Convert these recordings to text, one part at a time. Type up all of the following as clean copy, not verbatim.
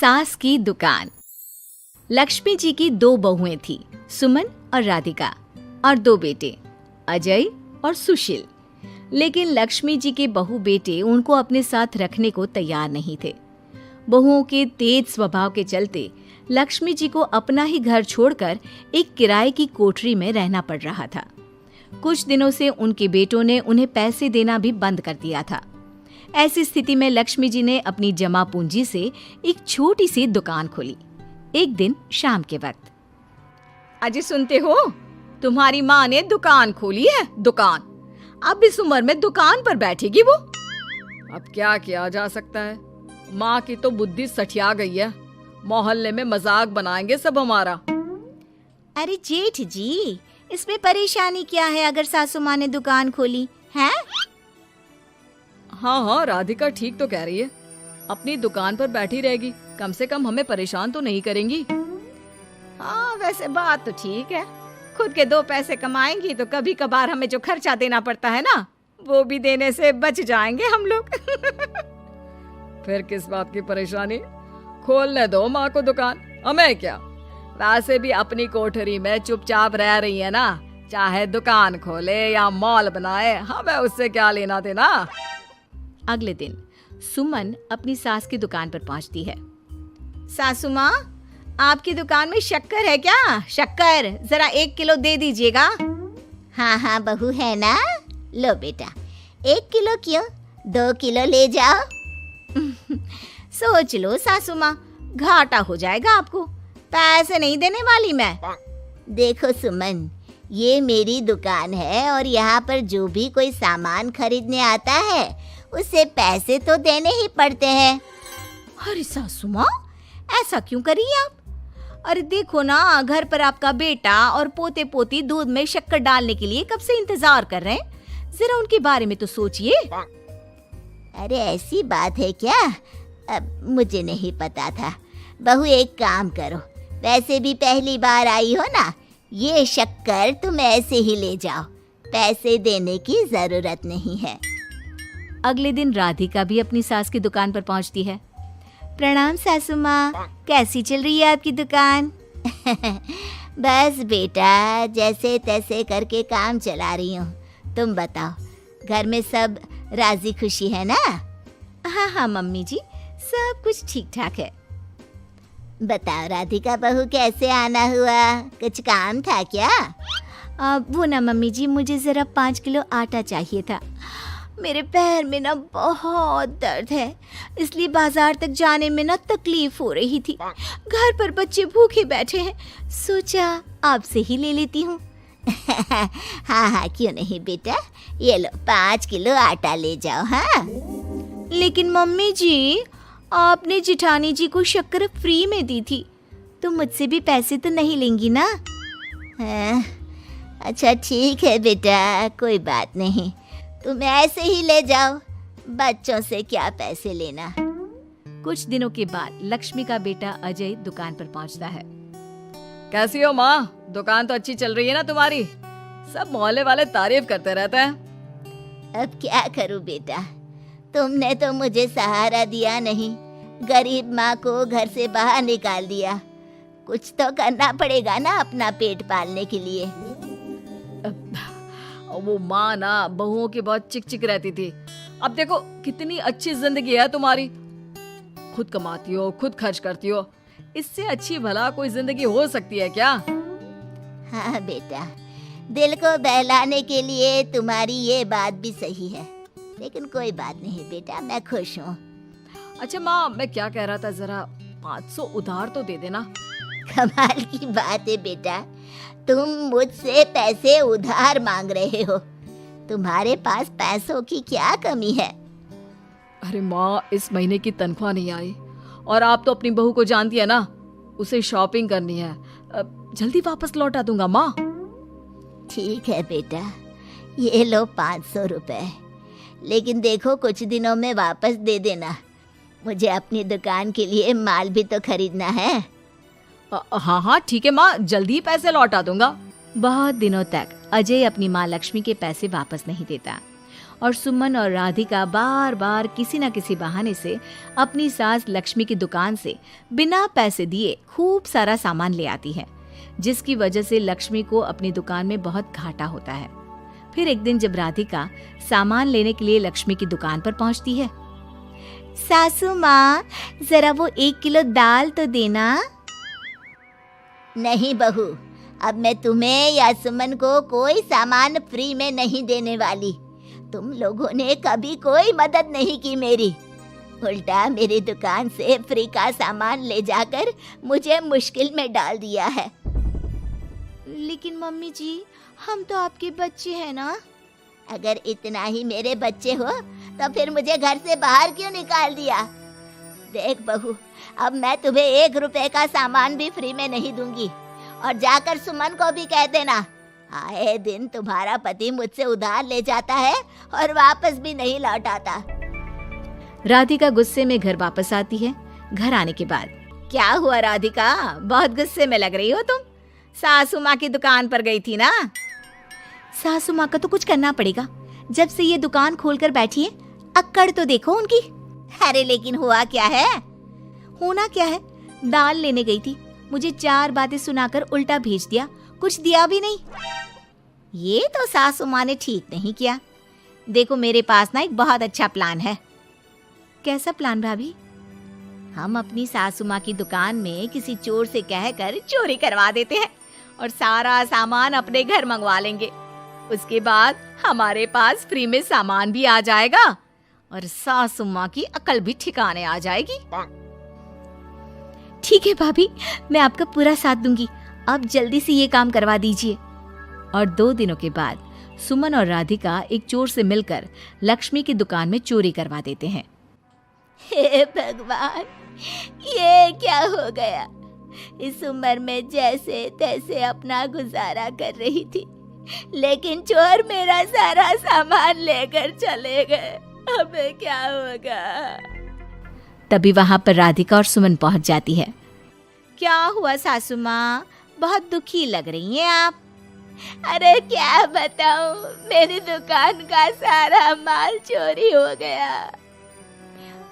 सास की दुकान। लक्ष्मी जी की दो बहुएं थी, सुमन और राधिका, और दो बेटे, अजय और सुशील। लेकिन लक्ष्मी जी के बहू बेटे उनको अपने साथ रखने को तैयार नहीं थे। बहुओं के तेज स्वभाव के चलते लक्ष्मी जी को अपना ही घर छोड़कर एक किराए की कोठरी में रहना पड़ रहा था। कुछ दिनों से उनके बेटों ने उन्हें पैसे देना भी बंद कर दिया था। ऐसी स्थिति में लक्ष्मी जी ने अपनी जमा पूंजी से एक छोटी सी दुकान खोली। एक दिन शाम के वक्त, अजी सुनते हो, तुम्हारी माँ ने दुकान खोली है। दुकान अब इस उम्र में दुकान पर बैठेगी वो। अब क्या किया जा सकता है, माँ की तो बुद्धि सठिया गई है। मोहल्ले में मजाक बनाएंगे सब हमारा। अरे जेठ जी, इसमें परेशानी क्या है अगर सासू माँ ने दुकान खोली है? हाँ, राधिका ठीक तो कह रही है। अपनी दुकान पर बैठी रहेगी, कम से कम हमें परेशान तो नहीं करेंगी। हाँ, वैसे बात तो ठीक है। खुद के दो पैसे कमाएंगी तो कभी कभार हमें जो खर्चा देना पड़ता है ना, वो भी देने से बच जाएंगे हम लोग। फिर किस बात की परेशानी, खोलने दो माँ को दुकान, हमें क्या। वैसे भी अपनी कोठरी में चुपचाप रह रही है ना, चाहे दुकान खोले या मॉल बनाए, हमें उससे क्या लेना देना। अगले दिन सुमन अपनी सास की दुकान पर पहुंचती है। सासू माँ, आपकी दुकान में शक्कर है क्या? शक्कर जरा 1 किलो दे दीजिएगा। हाँ हाँ बहू है ना, लो बेटा 1 किलो क्यों, 2 किलो ले जाओ। सोच लो सासू माँ, घाटा हो जाएगा आपको, पैसे नहीं देने वाली मैं। देखो सुमन, ये मेरी दुकान है और यहाँ पर जो भी कोई सामान खरीदने आता है उसे पैसे तो देने ही पड़ते हैं। अरे सासू माँ, ऐसा क्यों करी आप? अरे देखो ना, घर पर आपका बेटा और पोते पोती दूध में शक्कर डालने के लिए कब से इंतजार कर रहे हैं, जरा उनके बारे में तो सोचिए। अरे ऐसी बात है क्या? अब मुझे नहीं पता था। बहू एक काम करो, वैसे भी पहली बार आई हो ना, ये शक्कर तुम ऐसे ही ले जाओ, पैसे देने की जरूरत नहीं है। अगले दिन राधिका भी अपनी सास की दुकान पर पहुंचती है। प्रणाम सासू माँ, कैसी चल रही है आपकी दुकान? बस बेटा, जैसे तैसे करके काम चला रही हूँ। तुम बताओ, घर में सब राजी खुशी है ना? हाँ हाँ मम्मी जी, सब कुछ ठीक ठाक है। बताओ राधिका बहू, कैसे आना हुआ? कुछ काम था क्या? वो ना मम्मी जी, मुझे जरा 5 किलो आटा चाहिए था। मेरे पैर में ना बहुत दर्द है, इसलिए बाजार तक जाने में ना तकलीफ हो रही थी। घर पर बच्चे भूखे बैठे हैं, सोचा आपसे ही ले लेती हूँ। हाँ हाँ क्यों नहीं बेटा, ये लो 5 किलो आटा ले जाओ। हाँ लेकिन मम्मी जी, आपने जिठानी जी को शक्कर फ्री में दी थी, तो मुझसे भी पैसे तो नहीं लेंगी ना? हाँ, अच्छा ठीक है बेटा, कोई बात नहीं, तुम ऐसे ही ले जाओ, बच्चों से क्या पैसे लेना। कुछ दिनों के बाद लक्ष्मी का बेटा अजय दुकान पर पहुंचता है। कैसी हो माँ, दुकान तो अच्छी चल रही है ना तुम्हारी, सब मोहल्ले वाले तारीफ करते रहते हैं। अब क्या करूं बेटा, तुमने तो मुझे सहारा दिया नहीं, गरीब माँ को घर से बाहर निकाल दिया। कुछ तो करना पड़ेगा ना अपना पेट पालने के लिए। वो माँ ना बहुओं की बहुत चिक चिक रहती थी। अब देखो कितनी अच्छी जिंदगी है तुम्हारी, खुद कमाती हो, खुद खर्च करती हो, इससे अच्छी भला कोई जिंदगी हो सकती है क्या? हाँ बेटा, दिल को बहलाने के लिए तुम्हारी ये बात भी सही है, लेकिन कोई बात नहीं बेटा, मैं खुश हूँ। अच्छा माँ, मैं क्या कह रहा था, जरा 500 उधार तो दे देना। कमाल की बात है बेटा, तुम मुझसे पैसे उधार मांग रहे हो, तुम्हारे पास पैसों की क्या कमी है? अरे माँ, इस महीने की तनख्वाह नहीं आई और आप तो अपनी बहू को जानती है ना, उसे शॉपिंग करनी है, जल्दी वापस लौटा दूंगा माँ। ठीक है बेटा, ये लो 500 रुपए, लेकिन देखो कुछ दिनों में वापस दे देना, मुझे अपनी दुकान के लिए माल भी तो खरीदना है। हाँ हाँ ठीक है माँ, जल्दी पैसे लौटा दूंगा। बहुत दिनों तक अजय अपनी माँ लक्ष्मी के पैसे वापस नहीं देता और सुमन और राधिका बार बार किसी न किसी बहाने से अपनी सास लक्ष्मी की दुकान से बिना पैसे दिए खूब सारा सामान ले आती है, जिसकी वजह से लक्ष्मी को अपनी दुकान में बहुत घाटा होता है। फिर एक दिन जब राधिका सामान लेने के लिए लक्ष्मी की दुकान पर पहुंचती है, सासू माँ, जरा वो 1 किलो दाल तो देना। नहीं बहू, अब मैं तुम्हें या सुमन को कोई सामान फ्री में नहीं देने वाली। तुम लोगों ने कभी कोई मदद नहीं की मेरी, उल्टा मेरी दुकान से फ्री का सामान ले जाकर मुझे मुश्किल में डाल दिया है। लेकिन मम्मी जी, हम तो आपके बच्चे हैं ना। अगर इतना ही मेरे बच्चे हो तो फिर मुझे घर से बाहर क्यों निकाल दिया? देख बहू, अब मैं तुम्हें 1 रुपए का सामान भी फ्री में नहीं दूंगी। और जाकर सुमन को भी कह देना, आए दिन तुम्हारा पति मुझसे उधार ले जाता है और वापस भी नहीं लौटाता। राधिका गुस्से में घर वापस आती है। घर आने के बाद, क्या हुआ राधिका, बहुत गुस्से में लग रही हो तुम? सासू माँ की दुकान पर गई थी ना? सासू माँ का तो कुछ करना पड़ेगा, जब से ये दुकान खोलकर बैठी है। अक्कड़ तो देखो उनकी। अरे लेकिन हुआ क्या है? होना क्या है, दाल लेने गई थी, मुझे 4 बातें सुनाकर उल्टा भेज दिया, कुछ दिया भी नहीं। ये तो सासू माँ ने ठीक नहीं किया। देखो मेरे पास ना एक बहुत अच्छा प्लान है। कैसा प्लान भाभी? हम अपनी सासू माँ की दुकान में किसी चोर से कहकर चोरी करवा देते हैं और सारा सामान अपने घर मंगवा लेंगे। उसके बाद हमारे पास फ्री में सामान भी आ जाएगा और सासू माँ की अकल भी ठिकाने आ जाएगी। ठीक है भाभी, मैं आपका पूरा साथ दूंगी। अब जल्दी से ये काम करवा दीजिए। और 2 दिनों के बाद सुमन और राधिका एक चोर से मिलकर लक्ष्मी की दुकान में चोरी करवा देते हैं। हे भगवान, ये क्या हो गया? इस उम्र में जैसे तैसे अपना गुजारा कर रही थी, लेकिन चोर मेरा सारा सामान लेकर चले गए। अब क्या होगा? तभी वहां पर राधिका और सुमन पहुंच जाती है। क्या हुआ सासू माँ, बहुत दुखी लग रही हैं आप। अरे क्या बताऊं, मेरी दुकान का सारा माल चोरी हो गया।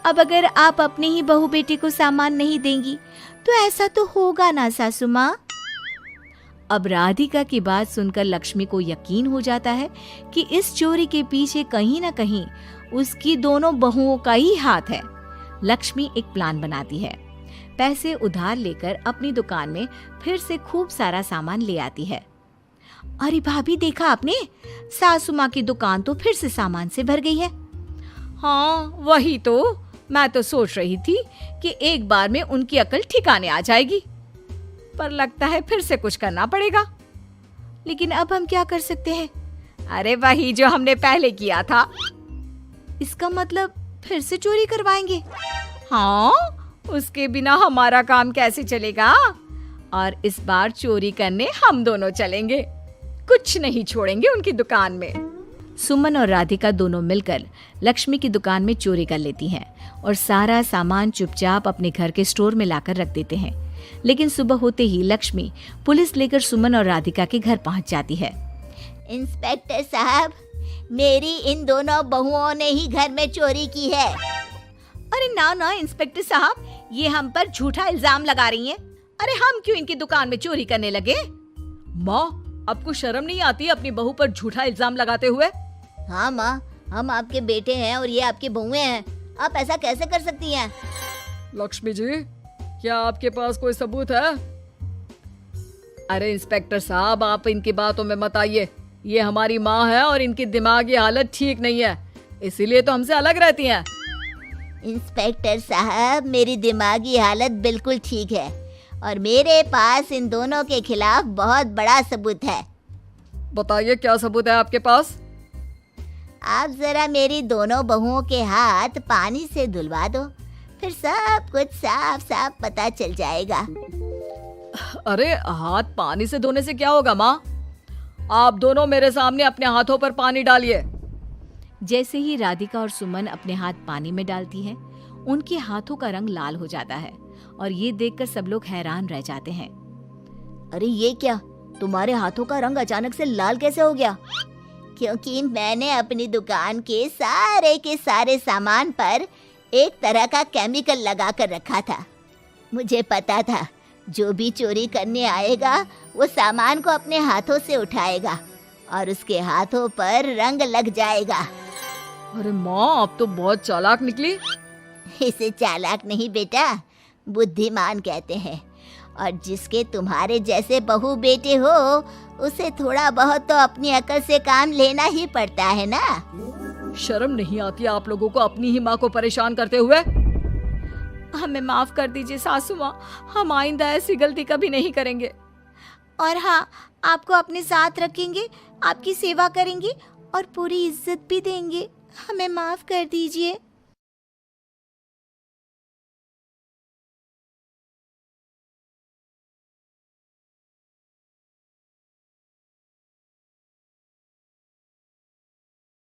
अब अगर आप अपने ही बहू बेटी को सामान नहीं देंगी तो ऐसा तो होगा ना सासू माँ। अब राधिका की बात सुनकर लक्ष्मी को यकीन हो जाता है कि इस चोरी के पीछे कहीं ना कहीं उसकी दोनों बहुओं का ही हाथ है। लक्ष्मी एक प्लान बनाती है, पैसे उधार लेकर अपनी दुकान में फिर से खूब सारा सामान ले आती है। अरे भाभी, देखा आपने, सासू माँ की दुकान तो फिर से सामान से भर गई है। हाँ वही तो, मैं तो सोच रही थी कि एक बार में उनकी अकल ठिकाने आ जाएगी, पर लगता है फिर से कुछ करना पड़ेगा। लेकिन अब हम क्या कर सकते हैं? अरे वही जो हमने पहले किया था। इसका मतलब फिर से चोरी करवाएंगे? हाँ, उसके बिना हमारा काम कैसे चलेगा? और इस बार चोरी करने हम दोनों चलेंगे, कुछ नहीं छोड़ेंगे उनकी दुकान में। सुमन और राधिका दोनों मिलकर लक्ष्मी की दुकान में चोरी कर लेती हैं और सारा सामान चुपचाप अपने घर के स्टोर में लाकर रख देते हैं। लेकिन सुबह होते ही लक्ष्मी पुलिस लेकर सुमन और राधिका के घर पहुंच जाती है। इंस्पेक्टर साहब, मेरी इन दोनों बहुओं ने ही घर में चोरी की है। अरे ना ना इंस्पेक्टर साहब, ये हम पर झूठा इल्जाम लगा रही हैं। अरे हम क्यों इनकी दुकान में चोरी करने लगे? माँ, आपको शर्म नहीं आती अपनी बहू पर झूठा इल्जाम लगाते हुए? हाँ माँ, हम आपके बेटे हैं और ये आपकी बहुएं हैं, आप ऐसा कैसे कर सकती हैं? लक्ष्मी जी, क्या आपके पास कोई सबूत है? अरे इंस्पेक्टर साहब, आप इनकी बातों में मत आइए। ये हमारी माँ है और इनकी दिमागी हालत ठीक नहीं है, इसीलिए तो हमसे अलग रहती हैं। इंस्पेक्टर साहब, मेरी दिमागी हालत बिल्कुल ठीक है और मेरे पास इन दोनों के खिलाफ बहुत बड़ा सबूत है। बताइए, क्या सबूत है आपके पास? आप जरा मेरी दोनों बहुओं के हाथ पानी से धुलवा दो, फिर सब कुछ साफ साफ पता चल जाएगा। अरे हाथ पानी से धोने से क्या होगा माँ? आप दोनों मेरे सामने अपने हाथों पर पानी डालिए। जैसे ही राधिका और सुमन अपने हाथ पानी में डालती हैं, उनके हाथों का रंग लाल हो जाता है और ये देखकर सब लोग हैरान रह जाते हैं। अरे ये क्या, तुम्हारे हाथों का रंग अचानक से लाल कैसे हो गया? क्योंकि मैंने अपनी दुकान के सारे सामान पर एक तरह का केमिकल लगा कर रखा था। मुझे पता था जो भी चोरी करने आएगा वो सामान को अपने हाथों से उठाएगा और उसके हाथों पर रंग लग जाएगा। अरे माँ, आप तो बहुत चालाक निकली। इसे चालाक नहीं बेटा, बुद्धिमान कहते हैं। और जिसके तुम्हारे जैसे बहू बेटे हो उसे थोड़ा बहुत तो अपनी अकल से काम लेना ही पड़ता है ना। शर्म नहीं आती आप लोगों को अपनी ही माँ को परेशान करते हुए? हमें माफ कर दीजिए सासू माँ, हम आइंदा ऐसी गलती कभी नहीं करेंगे। और हाँ, आपको अपने साथ रखेंगे, आपकी सेवा करेंगे और पूरी इज्जत भी देंगे। हमें माफ कर दीजिए।